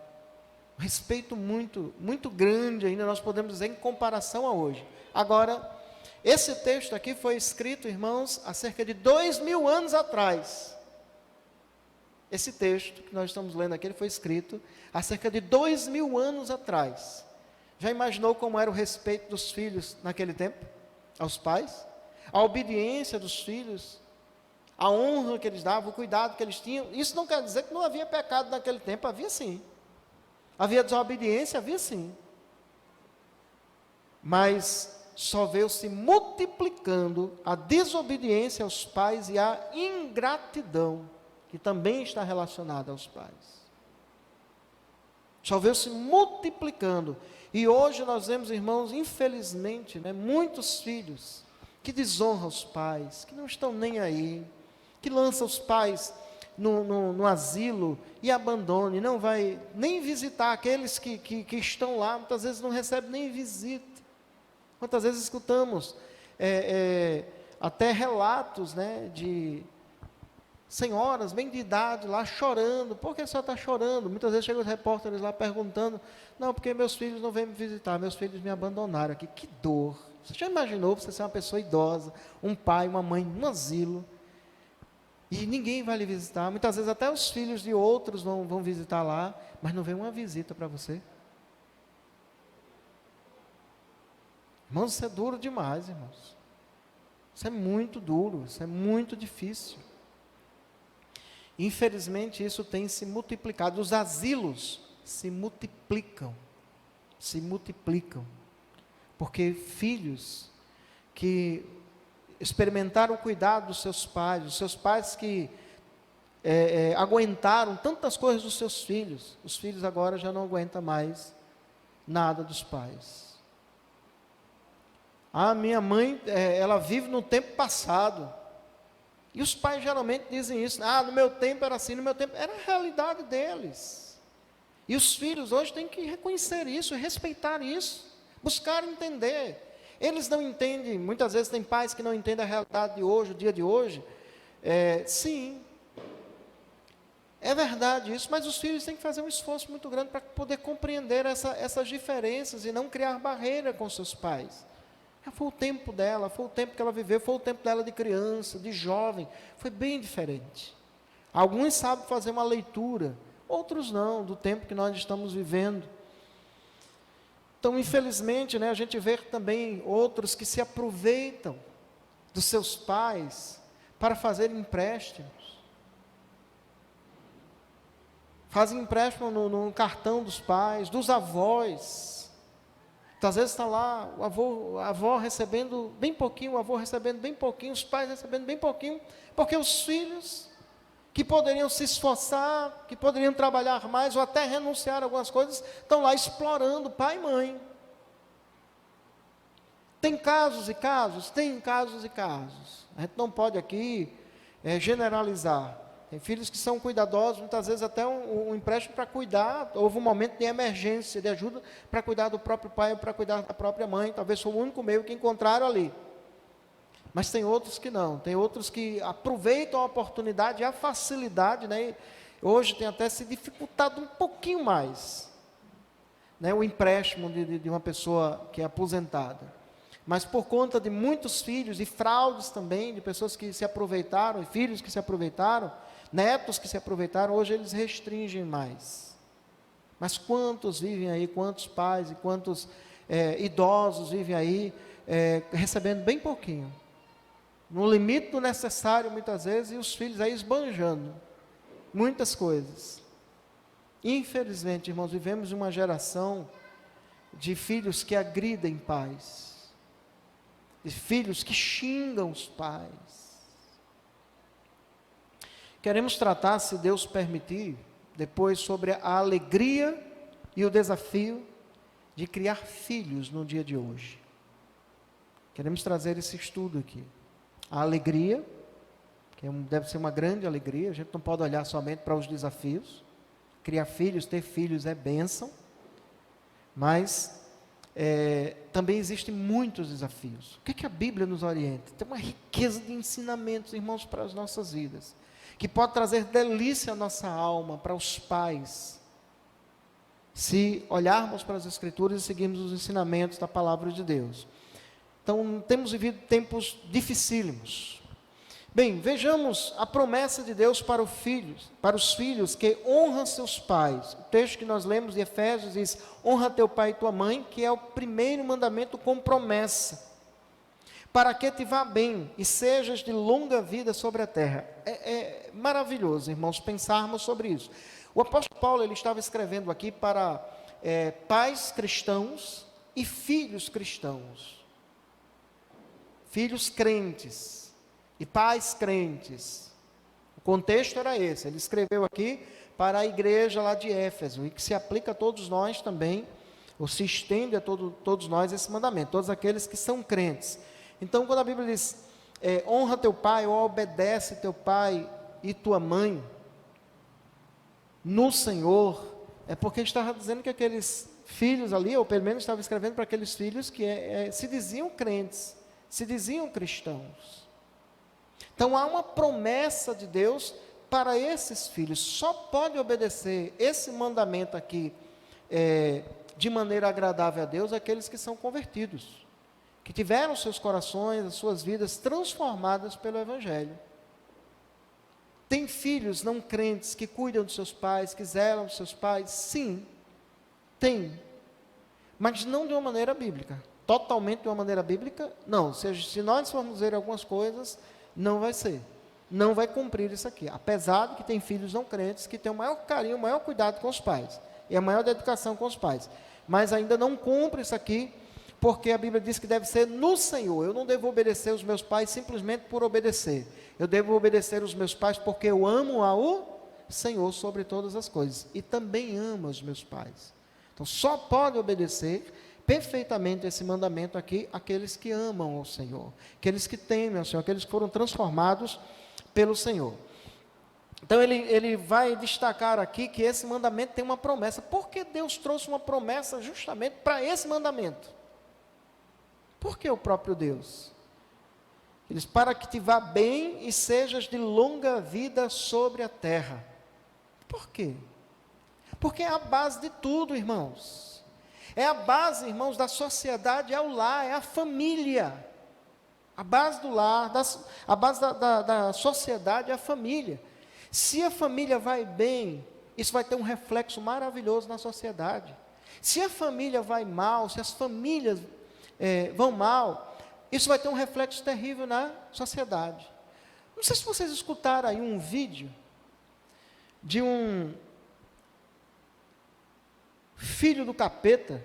Um respeito muito, muito grande ainda, nós podemos dizer, em comparação a hoje. Agora, esse texto aqui foi escrito, irmãos, há cerca de 2000 anos atrás. Esse texto que nós estamos lendo aqui, ele foi escrito há cerca de 2000 anos atrás. Já imaginou como era o respeito dos filhos naquele tempo? Aos pais? A obediência dos filhos? A honra que eles davam, o cuidado que eles tinham? Isso não quer dizer que não havia pecado naquele tempo, havia sim. Havia desobediência, havia sim. Mas só veio se multiplicando a desobediência aos pais e a ingratidão, que também está relacionada aos pais. Só veio se multiplicando. E hoje nós vemos, irmãos, infelizmente, né, muitos filhos que desonram os pais, que não estão nem aí, que lançam os pais no asilo e abandonam, não vai nem visitar aqueles que estão lá, muitas vezes não recebem nem visita. Quantas vezes escutamos até relatos, né, de senhoras bem de idade lá chorando. Por que a senhora está chorando? Muitas vezes chegam os repórteres lá perguntando: não, porque meus filhos não vêm me visitar, meus filhos me abandonaram aqui. Que dor! Você já imaginou você ser uma pessoa idosa, um pai, uma mãe, num asilo, e ninguém vai lhe visitar? Muitas vezes até os filhos de outros vão visitar lá, mas não vem uma visita para você. Irmãos, isso é duro demais, irmãos. Isso é muito duro, isso é muito difícil. Infelizmente, isso tem se multiplicado. Os asilos se multiplicam. Porque filhos que experimentaram o cuidado dos seus pais, os seus pais que aguentaram tantas coisas dos seus filhos, os filhos agora já não aguentam mais nada dos pais. A minha mãe, ela vive no tempo passado. E os pais geralmente dizem isso. No meu tempo era assim, no meu tempo... Era a realidade deles. E os filhos hoje têm que reconhecer isso, respeitar isso, buscar entender. Eles não entendem, muitas vezes tem pais que não entendem a realidade de hoje, o dia de hoje. Sim, é verdade isso, mas os filhos têm que fazer um esforço muito grande para poder compreender essas diferenças e não criar barreira com seus pais. Foi o tempo dela, foi o tempo que ela viveu, foi o tempo dela de criança, de jovem, foi bem diferente. Alguns sabem fazer uma leitura, outros não, do tempo que nós estamos vivendo. Então, infelizmente, a gente vê também outros que se aproveitam dos seus pais para fazer empréstimos. Fazem empréstimo no cartão dos pais, dos avós. Então, às vezes está lá a avó recebendo bem pouquinho, o avô recebendo bem pouquinho, os pais recebendo bem pouquinho, porque os filhos, que poderiam se esforçar, que poderiam trabalhar mais, ou até renunciar a algumas coisas, estão lá explorando pai e mãe. Tem casos e casos? Tem casos e casos. A gente não pode aqui generalizar. Tem filhos que são cuidadosos, muitas vezes até um empréstimo para cuidar, houve um momento de emergência, de ajuda, para cuidar do próprio pai ou para cuidar da própria mãe, talvez foi o único meio que encontraram ali. Mas tem outros que não, tem outros que aproveitam a oportunidade e a facilidade, hoje tem até se dificultado um pouquinho mais, o empréstimo de uma pessoa que é aposentada. Mas por conta de muitos filhos e fraudes também, de pessoas que se aproveitaram, e filhos que se aproveitaram, netos que se aproveitaram, hoje eles restringem mais. Mas quantos vivem aí, quantos pais e quantos idosos vivem aí, recebendo bem pouquinho, no limite do necessário muitas vezes, e os filhos aí esbanjando muitas coisas. Infelizmente, irmãos, vivemos uma geração de filhos que agridem pais, de filhos que xingam os pais. Queremos tratar, se Deus permitir, depois sobre a alegria e o desafio de criar filhos no dia de hoje. Queremos trazer esse estudo aqui. A alegria, que deve ser uma grande alegria, a gente não pode olhar somente para os desafios. Criar filhos, ter filhos é bênção, mas também existem muitos desafios. O que a Bíblia nos orienta? Tem uma riqueza de ensinamentos, irmãos, para as nossas vidas, que pode trazer delícia à nossa alma, para os pais, se olharmos para as Escrituras e seguirmos os ensinamentos da Palavra de Deus. Então, temos vivido tempos dificílimos. Bem, vejamos a promessa de Deus para os filhos que honram seus pais. O texto que nós lemos de Efésios diz: honra teu pai e tua mãe, que é o primeiro mandamento com promessa, para que te vá bem e sejas de longa vida sobre a terra. É maravilhoso, irmãos, pensarmos sobre isso. O apóstolo Paulo, ele estava escrevendo aqui para pais cristãos e filhos cristãos, filhos crentes e pais crentes. O contexto era esse. Ele escreveu aqui para a igreja lá de Éfeso, e que se aplica a todos nós também, ou se estende a todos nós esse mandamento, todos aqueles que são crentes. Então, quando a Bíblia diz, honra teu pai, ou obedece teu pai e tua mãe no Senhor, é porque estava dizendo que aqueles filhos ali, ou pelo menos estava escrevendo para aqueles filhos que se diziam crentes, se diziam cristãos. Então, há uma promessa de Deus para esses filhos. Só pode obedecer esse mandamento aqui de maneira agradável a Deus aqueles que são convertidos, que tiveram seus corações, as suas vidas transformadas pelo Evangelho. Tem filhos não crentes que cuidam dos seus pais, que zelam dos seus pais? Sim, tem, mas não de uma maneira bíblica. Totalmente de uma maneira bíblica? Não. Se nós formos ver algumas coisas, não vai ser. Não vai cumprir isso aqui. Apesar de que tem filhos não crentes que têm o maior carinho, o maior cuidado com os pais. E a maior dedicação com os pais. Mas ainda não cumpre isso aqui, porque a Bíblia diz que deve ser no Senhor. Eu não devo obedecer os meus pais simplesmente por obedecer. Eu devo obedecer os meus pais porque eu amo ao Senhor sobre todas as coisas. E também amo os meus pais. Então, só pode obedecer perfeitamente esse mandamento aqui aqueles que amam ao Senhor, aqueles que temem ao Senhor, aqueles que foram transformados pelo Senhor. Então ele vai destacar aqui que esse mandamento tem uma promessa. Por que Deus trouxe uma promessa justamente para esse mandamento? Por que o próprio Deus? Ele diz, para que te vá bem e sejas de longa vida sobre a terra. Por quê? Porque é a base de tudo, irmãos. É a base, irmãos, da sociedade, é o lar, é a família. A base do lar, a base da sociedade é a família. Se a família vai bem, isso vai ter um reflexo maravilhoso na sociedade. Se a família vai mal, se as famílias vão mal, isso vai ter um reflexo terrível na sociedade. Não sei se vocês escutaram aí um vídeo de um filho do capeta,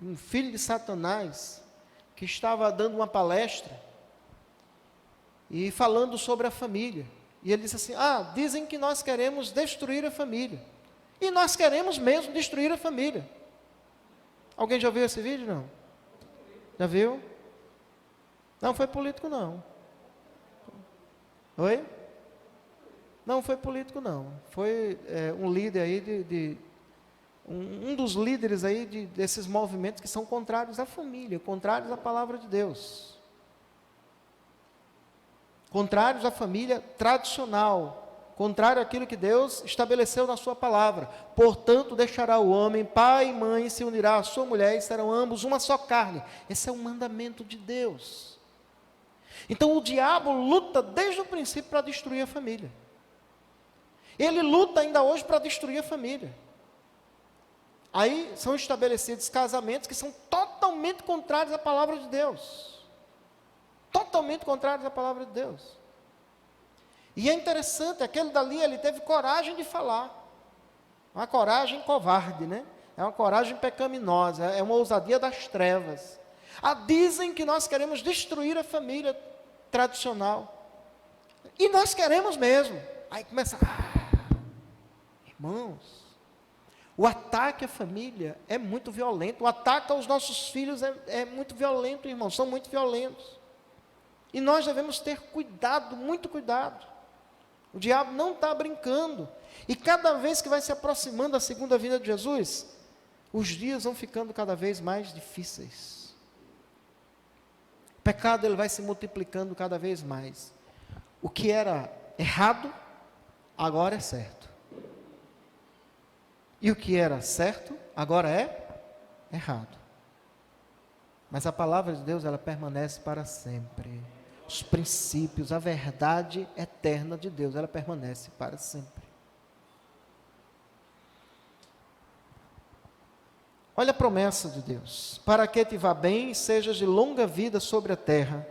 um filho de Satanás, que estava dando uma palestra e falando sobre a família. E ele disse assim, dizem que nós queremos destruir a família. E nós queremos mesmo destruir a família. Alguém já viu esse vídeo, não? Já viu? Não foi político, não. Oi? Não foi político, não. Foi um líder aí um dos líderes aí desses movimentos que são contrários à família, contrários à palavra de Deus. Contrários à família tradicional, contrário àquilo que Deus estabeleceu na sua palavra. Portanto, deixará o homem, pai e mãe, se unirá à sua mulher e serão ambos uma só carne. Esse é o mandamento de Deus. Então o diabo luta desde o princípio para destruir a família. Ele luta ainda hoje para destruir a família. Aí são estabelecidos casamentos que são totalmente contrários à palavra de Deus. Totalmente contrários à palavra de Deus. E é interessante, aquele dali, ele teve coragem de falar. Uma coragem covarde, né? É uma coragem pecaminosa, é uma ousadia das trevas. Dizem que nós queremos destruir a família tradicional. E nós queremos mesmo. Aí começa, irmãos, o ataque à família é muito violento. O ataque aos nossos filhos é muito violento, irmãos. São muito violentos. E nós devemos ter cuidado, muito cuidado. O diabo não está brincando. E cada vez que vai se aproximando da segunda vinda de Jesus, os dias vão ficando cada vez mais difíceis. O pecado ele vai se multiplicando cada vez mais. O que era errado, agora é certo. E o que era certo, agora é errado. Mas a palavra de Deus, ela permanece para sempre. Os princípios, a verdade eterna de Deus, ela permanece para sempre. Olha a promessa de Deus. Para que te vá bem e sejas de longa vida sobre a terra.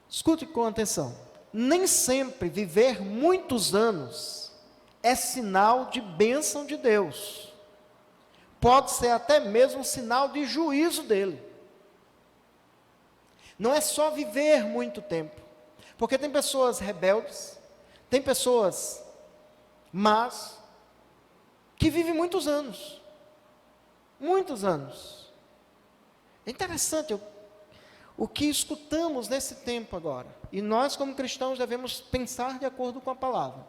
Escute com atenção. Nem sempre viver muitos anos é sinal de bênção de Deus. Pode ser até mesmo um sinal de juízo dele. Não é só viver muito tempo. Porque tem pessoas rebeldes, tem pessoas más, que vivem muitos anos. Muitos anos. É interessante o que escutamos nesse tempo agora. E nós, como cristãos, devemos pensar de acordo com a palavra.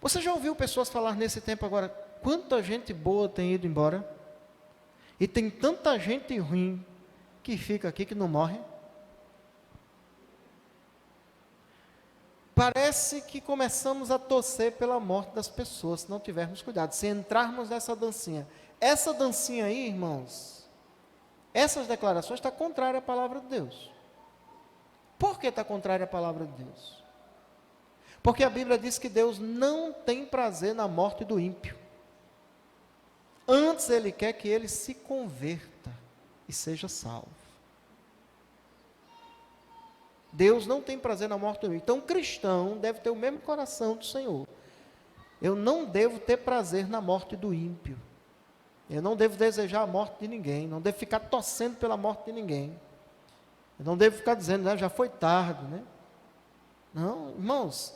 Você já ouviu pessoas falar nesse tempo agora, quanta gente boa tem ido embora? E tem tanta gente ruim que fica aqui que não morre? Parece que começamos a torcer pela morte das pessoas, se não tivermos cuidado, se entrarmos nessa dancinha. Essa dancinha aí, irmãos, essas declarações estão contrárias à palavra de Deus. Por que está contrária à palavra de Deus? Porque a Bíblia diz que Deus não tem prazer na morte do ímpio. Antes Ele quer que ele se converta. e seja salvo. Deus não tem prazer na morte do ímpio. Então, o cristão deve ter o mesmo coração do Senhor. Eu não devo ter prazer na morte do ímpio. Eu não devo desejar a morte de ninguém. Não devo ficar torcendo pela morte de ninguém. Eu não devo ficar dizendo, já foi tarde, né? Não, irmãos,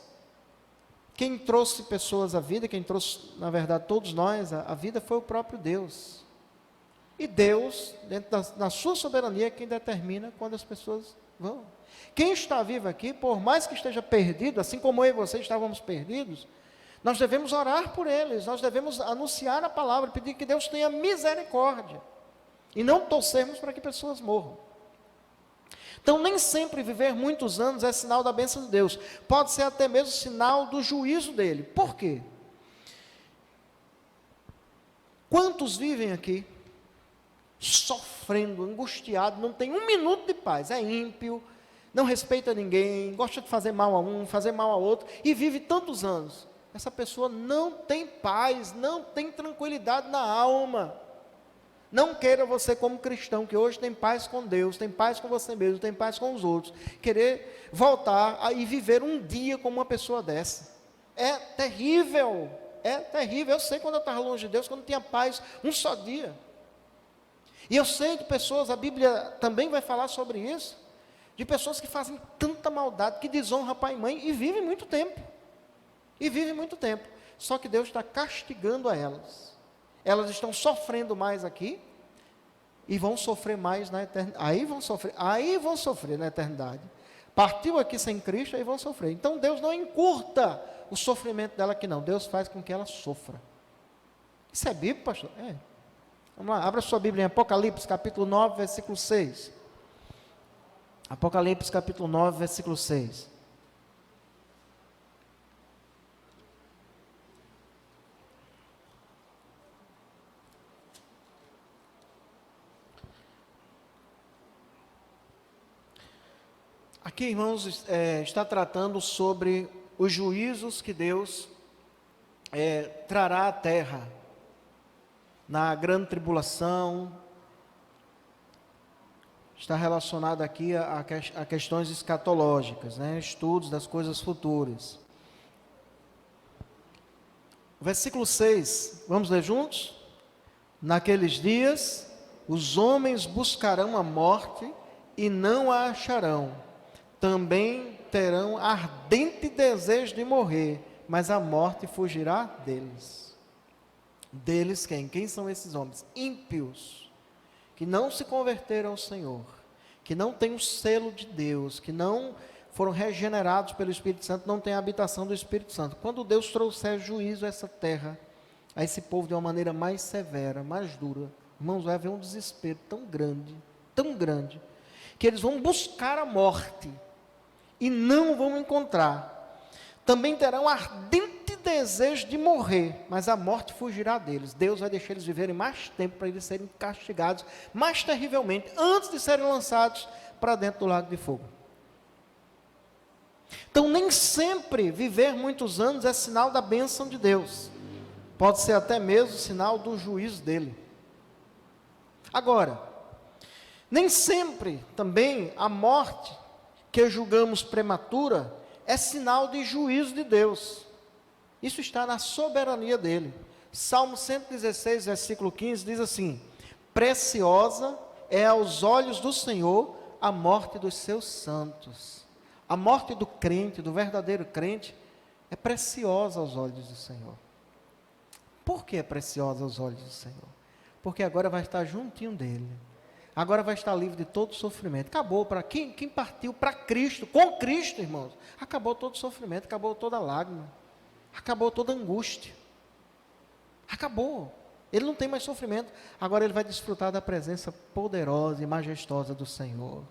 quem trouxe pessoas à vida, quem trouxe, na verdade, todos nós, a vida foi o próprio Deus. E Deus, dentro da sua soberania, é quem determina quando as pessoas vão. Quem está vivo aqui, por mais que esteja perdido, assim como eu e você estávamos perdidos, nós devemos orar por eles, nós devemos anunciar a palavra, pedir que Deus tenha misericórdia, e não torcermos para que pessoas morram. Então, nem sempre viver muitos anos é sinal da bênção de Deus, pode ser até mesmo sinal do juízo dele. Por quê? Quantos vivem aqui sofrendo, angustiado, não tem um minuto de paz, é ímpio, não respeita ninguém, gosta de fazer mal a um, fazer mal a outro, e vive tantos anos? Essa pessoa não tem paz, não tem tranquilidade na alma. Não queira você, como cristão, que hoje tem paz com Deus, tem paz com você mesmo, tem paz com os outros, querer voltar e viver um dia como uma pessoa dessa. É terrível, é terrível. Eu sei quando eu estava longe de Deus, quando eu tinha paz um só dia. E eu sei de pessoas, a Bíblia também vai falar sobre isso, de pessoas que fazem tanta maldade, que desonram pai e mãe, e vivem muito tempo. E vivem muito tempo. Só que Deus está castigando a elas. Elas estão sofrendo mais aqui, e vão sofrer mais na eternidade. Aí vão sofrer na eternidade. Partiu aqui sem Cristo, aí vão sofrer. Então Deus não encurta o sofrimento dela aqui não. Deus faz com que ela sofra. Isso é Bíblia, pastor? É. Vamos lá, abra sua Bíblia em Apocalipse, capítulo 9, versículo 6. Apocalipse, capítulo 9, versículo 6. Aqui, irmãos, está tratando sobre os juízos que Deus trará à terra, na grande tribulação. Está relacionado aqui a questões escatológicas, né? Estudos das coisas futuras. Versículo 6, vamos ler juntos? Naqueles dias, os homens buscarão a morte e não a acharão. Também terão ardente desejo de morrer, mas a morte fugirá deles. Deles quem? Quem são esses homens? Ímpios, que não se converteram ao Senhor, que não têm o selo de Deus, que não foram regenerados pelo Espírito Santo, não têm a habitação do Espírito Santo. Quando Deus trouxer juízo a essa terra, a esse povo de uma maneira mais severa, mais dura, irmãos, vai haver um desespero tão grande, que eles vão buscar a morte, e não vão encontrar. Também terão ardente desejo de morrer, mas a morte fugirá deles. Deus vai deixar eles viverem mais tempo, para eles serem castigados mais terrivelmente, antes de serem lançados para dentro do lago de fogo. Então, nem sempre viver muitos anos é sinal da bênção de Deus, pode ser até mesmo sinal do juízo dele. Agora, nem sempre também a morte que julgamos prematura é sinal de juízo de Deus. Isso está na soberania dele. Salmo 116, versículo 15 diz assim: preciosa é aos olhos do Senhor a morte dos seus santos. A morte do crente, do verdadeiro crente, é preciosa aos olhos do Senhor. Por que é preciosa aos olhos do Senhor? Porque agora vai estar juntinho dele. Agora vai estar livre de todo sofrimento. Acabou para quem partiu para Cristo, com Cristo, irmãos, acabou todo sofrimento, acabou toda lágrima, acabou toda angústia. Acabou. Ele não tem mais sofrimento. Agora ele vai desfrutar da presença poderosa e majestosa do Senhor.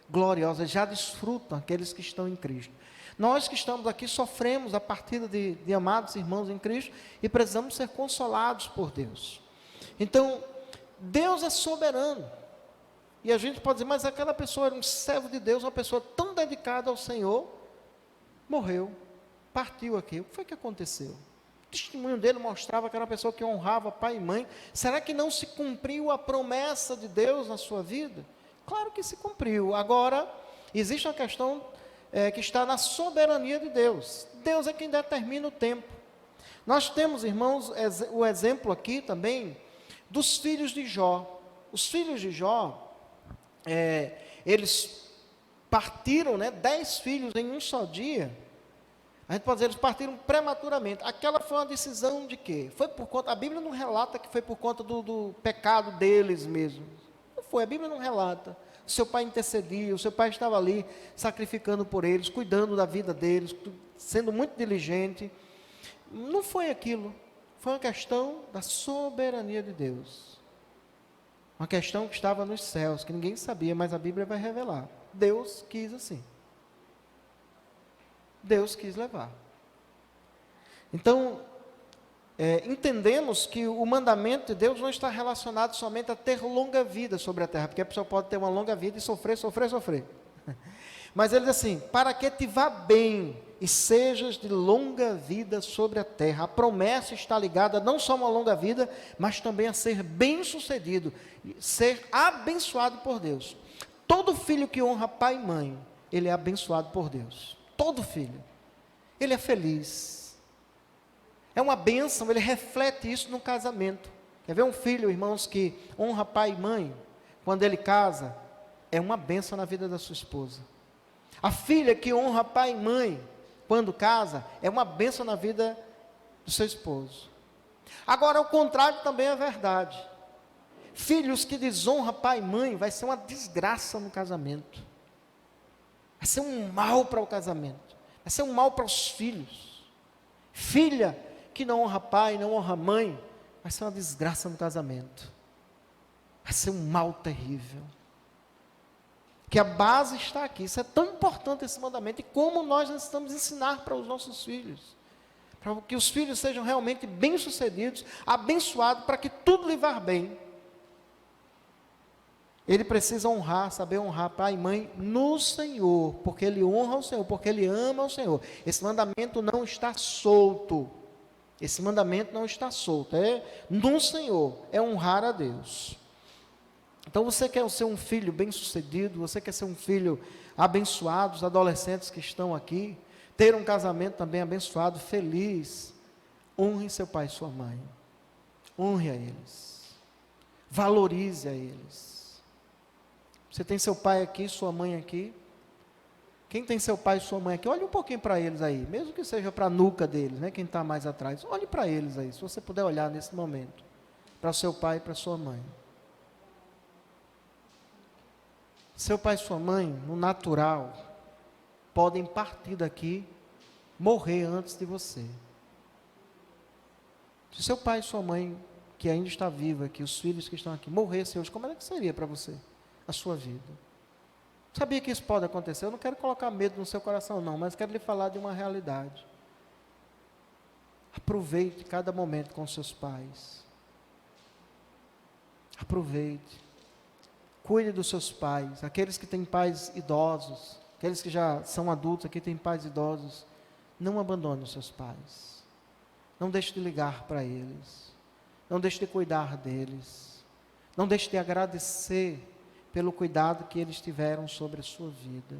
Gloriosa, já desfrutam aqueles que estão em Cristo. Nós que estamos aqui sofremos a partida de amados irmãos em Cristo e precisamos ser consolados por Deus. Então, Deus é soberano. E a gente pode dizer, mas aquela pessoa era um servo de Deus, uma pessoa tão dedicada ao Senhor, morreu, partiu aqui. O que foi que aconteceu? O testemunho dele mostrava que era uma pessoa que honrava pai e mãe. Será que não se cumpriu a promessa de Deus na sua vida? Claro que se cumpriu. Agora, existe uma questão que está na soberania de Deus. Deus é quem determina o tempo. Nós temos, irmãos, o exemplo aqui também dos filhos de Jó. Os filhos de Jó, eles partiram, 10 filhos em um só dia. A gente pode dizer, eles partiram prematuramente. Aquela foi uma decisão de quê? Foi por conta, a Bíblia não relata que foi por conta do pecado deles mesmos. Não foi, a Bíblia não relata. O seu pai intercedia, o seu pai estava ali sacrificando por eles, cuidando da vida deles, sendo muito diligente. Não foi aquilo. Foi uma questão da soberania de Deus. Uma questão que estava nos céus, que ninguém sabia, mas a Bíblia vai revelar. Deus quis assim. Deus quis levar. Então, entendemos que o mandamento de Deus não está relacionado somente a ter longa vida sobre a terra, porque a pessoa pode ter uma longa vida e sofrer. Mas ele diz assim, para que te vá bem e sejas de longa vida sobre a terra. A promessa está ligada não só a uma longa vida, mas também a ser bem-sucedido, ser abençoado por Deus. Todo filho que honra pai e mãe, ele é abençoado por Deus. Todo filho. Ele é feliz. É uma bênção, ele reflete isso no casamento. Quer ver um filho, irmãos, que honra pai e mãe, quando ele casa, é uma bênção na vida da sua esposa. A filha que honra pai e mãe, quando casa, é uma bênção na vida do seu esposo. Agora, o contrário também é verdade. Filhos que desonram pai e mãe, vai ser uma desgraça no casamento. Vai ser um mal para o casamento. Vai ser um mal para os filhos. Filha que não honra pai, não honra mãe, vai ser uma desgraça no casamento. Vai ser um mal terrível. Que a base está aqui. Isso é tão importante, esse mandamento. E como nós necessitamos ensinar para os nossos filhos. Para que os filhos sejam realmente bem-sucedidos, abençoados, para que tudo lhe vá bem. Ele precisa honrar, saber honrar pai e mãe no Senhor, porque ele honra o Senhor, porque ele ama o Senhor. Esse mandamento não está solto. Esse mandamento não está solto. É no Senhor, é honrar a Deus. Então você quer ser um filho bem-sucedido, você quer ser um filho abençoado, os adolescentes que estão aqui, ter um casamento também abençoado, feliz. Honre seu pai e sua mãe. Honre a eles. Valorize a eles. Você tem seu pai aqui, sua mãe aqui. Quem tem seu pai e sua mãe aqui, olhe um pouquinho para eles aí, mesmo que seja para a nuca deles, quem está mais atrás, olhe para eles aí, se você puder olhar nesse momento, para seu pai e para sua mãe. Seu pai e sua mãe, no natural, podem partir daqui, morrer antes de você. Se seu pai e sua mãe, que ainda está vivo aqui, os filhos que estão aqui, morressem hoje, como é que seria para você a sua vida? Sabia que isso pode acontecer? Eu não quero colocar medo no seu coração não, mas quero lhe falar de uma realidade. Aproveite cada momento com seus pais. Aproveite. Cuide dos seus pais. Aqueles que têm pais idosos, aqueles que já são adultos aqui, têm pais idosos, não abandone os seus pais. Não deixe de ligar para eles. Não deixe de cuidar deles. Não deixe de agradecer pelo cuidado que eles tiveram sobre a sua vida.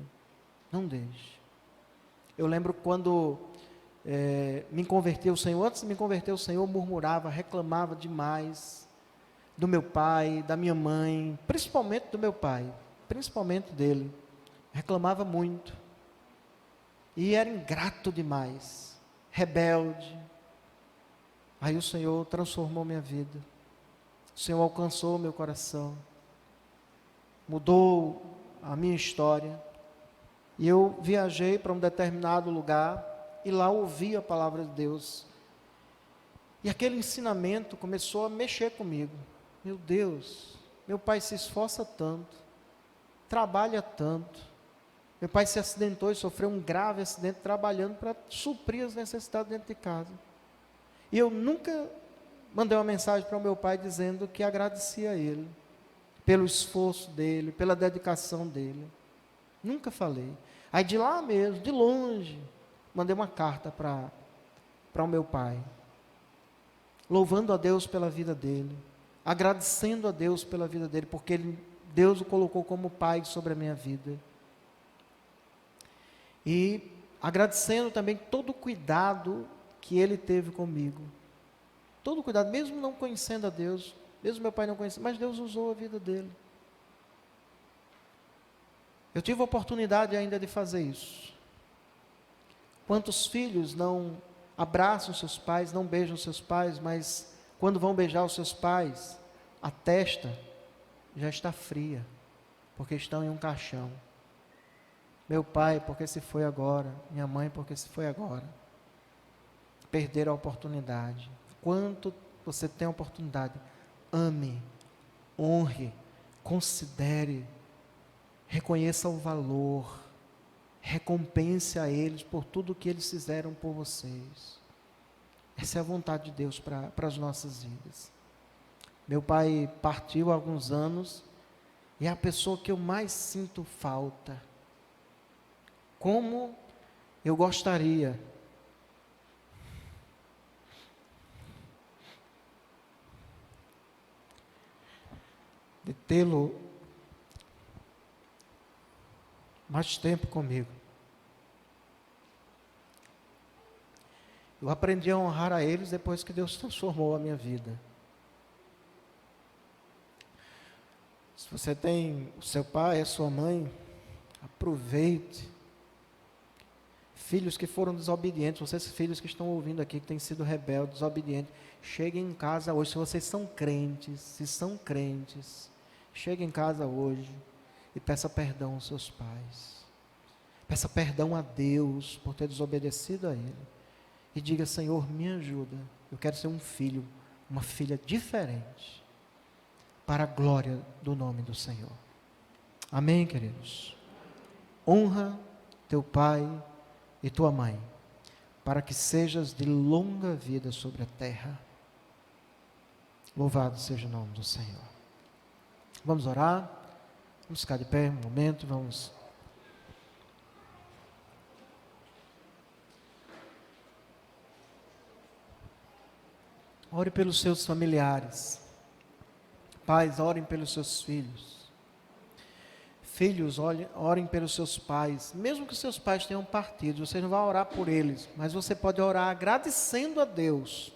Não deixe. Eu lembro quando me converti ao Senhor, antes de me converter ao Senhor, eu murmurava, reclamava demais do meu pai, da minha mãe, principalmente do meu pai, principalmente dele. Reclamava muito. E era ingrato demais, rebelde. Aí o Senhor transformou minha vida. O Senhor alcançou meu coração. Mudou a minha história. E eu viajei para um determinado lugar e lá ouvi a palavra de Deus. E aquele ensinamento começou a mexer comigo. Meu Deus, meu pai se esforça tanto, trabalha tanto. Meu pai se acidentou e sofreu um grave acidente trabalhando para suprir as necessidades dentro de casa. E eu nunca mandei uma mensagem para o meu pai dizendo que agradecia a ele, pelo esforço dele, pela dedicação dele. Nunca falei. Aí de lá mesmo, de longe, mandei uma carta para o meu pai. louvando a Deus pela vida dele, agradecendo a Deus pela vida dele, porque Deus o colocou como pai sobre a minha vida. E agradecendo também todo o cuidado que ele teve comigo. Todo o cuidado, mesmo não conhecendo a Deus, mesmo meu pai não conhecendo, mas Deus usou a vida dele. Eu tive a oportunidade ainda de fazer isso. Quantos filhos não abraçam seus pais, não beijam seus pais, mas quando vão beijar os seus pais, a testa já está fria, porque estão em um caixão. Meu pai, porque se foi agora. Minha mãe, porque se foi agora. Perderam a oportunidade. Quanto você tem a oportunidade, ame, honre, considere, reconheça o valor, recompense a eles por tudo que eles fizeram por vocês. Essa é a vontade de Deus para as nossas vidas. Meu pai partiu há alguns anos e é a pessoa que eu mais sinto falta. Como eu gostaria de tê-lo mais tempo comigo. Eu aprendi a honrar a eles depois que Deus transformou a minha vida. Se você tem o seu pai, a sua mãe, aproveite. Filhos que foram desobedientes, vocês filhos que estão ouvindo aqui, que têm sido rebeldes, desobedientes, cheguem em casa hoje, se vocês são crentes, cheguem em casa hoje e peça perdão aos seus pais. Peça perdão a Deus por ter desobedecido a Ele. E diga: Senhor, me ajuda, eu quero ser um filho, uma filha diferente, para a glória do nome do Senhor. Amém, queridos? Honra teu pai e tua mãe, para que sejas de longa vida sobre a terra. Louvado seja o nome do Senhor. Vamos orar, vamos ficar de pé um momento, vamos. Ore pelos seus familiares. Pais, orem pelos seus filhos. Filhos, orem pelos seus pais. Mesmo que seus pais tenham partido, você não vai orar por eles, mas você pode orar agradecendo a Deus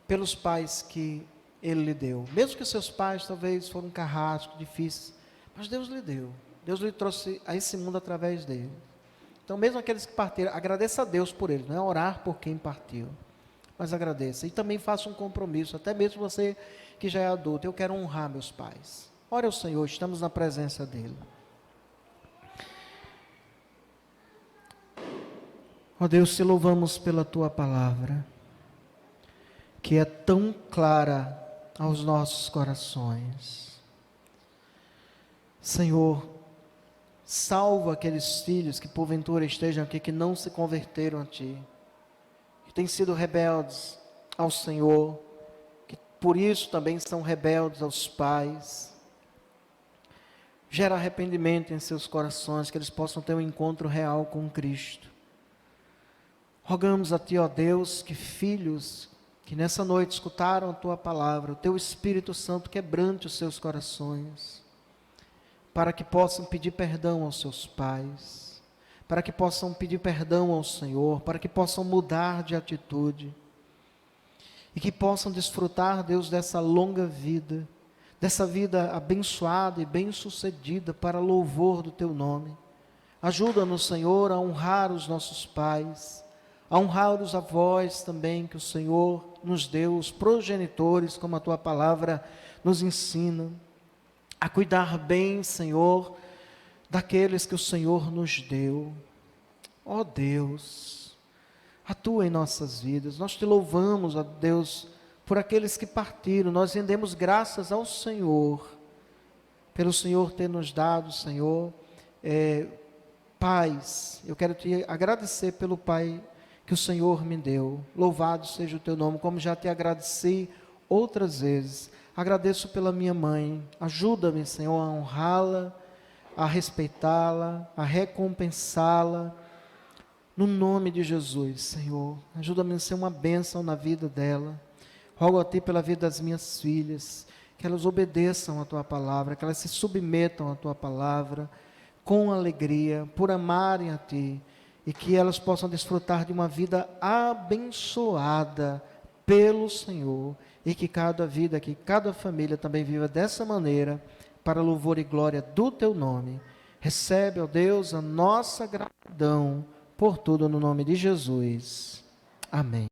pelos pais que Ele lhe deu. Mesmo que seus pais talvez foram carrascos, difíceis, mas Deus lhe deu. Deus lhe trouxe a esse mundo através dele. Então, mesmo aqueles que partiram, agradeça a Deus por eles. Não é orar por quem partiu, mas agradeça. E também faça um compromisso, até mesmo você que já é adulto: eu quero honrar meus pais. Ore ao Senhor, estamos na presença dEle. Ó Deus, te louvamos pela Tua palavra, que é tão clara aos nossos corações. Senhor, salva aqueles filhos que porventura estejam aqui, que não se converteram a Ti, que têm sido rebeldes ao Senhor, que por isso também são rebeldes aos pais. Gera arrependimento em seus corações, que eles possam ter um encontro real com Cristo. Rogamos a Ti, ó Deus, que filhos que nessa noite escutaram a Tua palavra, o Teu Espírito Santo quebrante os seus corações, para que possam pedir perdão aos seus pais, para que possam pedir perdão ao Senhor, para que possam mudar de atitude, e que possam desfrutar, Deus, dessa longa vida, dessa vida abençoada e bem-sucedida para louvor do Teu nome. Ajuda-nos, Senhor, a honrar os nossos pais, a honrar os avós também que o Senhor nos deu, os progenitores, como a Tua palavra nos ensina, a cuidar bem, Senhor, daqueles que o Senhor nos deu. Ó Deus, atua em nossas vidas. Nós Te louvamos, ó Deus, por aqueles que partiram. Nós rendemos graças ao Senhor, pelo Senhor ter nos dado, Senhor, pais. Eu quero Te agradecer pelo pai que o Senhor me deu. Louvado seja o Teu nome, como já Te agradeci outras vezes. Agradeço pela minha mãe. Ajuda-me, Senhor, a honrá-la, a respeitá-la, a recompensá-la No nome de Jesus, Senhor, ajuda-me a ser uma bênção na vida dela. Rogo a Ti pela vida das minhas filhas, que elas obedeçam a Tua palavra, que elas se submetam à Tua palavra com alegria, por amarem a Ti, e que elas possam desfrutar de uma vida abençoada pelo Senhor, e que cada família também viva dessa maneira, para louvor e glória do Teu nome. Recebe, ó Deus, a nossa gratidão por tudo no nome de Jesus. Amém.